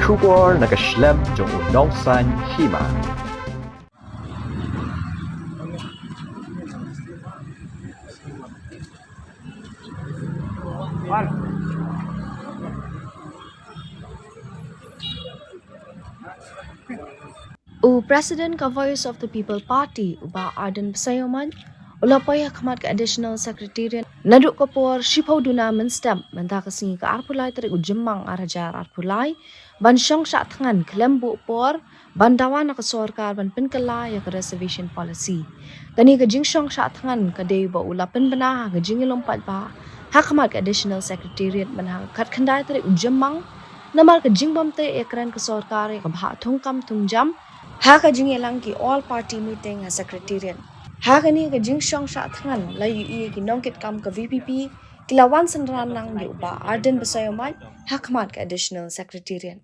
Shubor na Khlem jong unongsan Hima. President ka Voice of the People Party uba Ardent Sayoman ulapay Hakhmat ka Additional Secretariat naduk kapor shipau duna menstem menta kasingi ka arpulai tarik ujemang arajar arpulai bansyong sya Thgnan Khlem bu por bandawa na ka sorkar ban pinkala ya ka reservation policy kani ka Jingshah sya Thgnan ka dei ba ulapan bana ka jingilompat ba Hakhmat ka Additional Secretariat manha kat khandai tarik ujemang namar ka jingbam te ekran ka sorkar ya ka bha thungkam tungjam Haka jingelang ki all party meeting ha secretariat. Haka ni ka Jingshah sya Thgnan layu iye ki nongkit kam ka VPP kilawan sanran nang yu ba Ardent basayomat Hakhmat ka Additional Secretariat.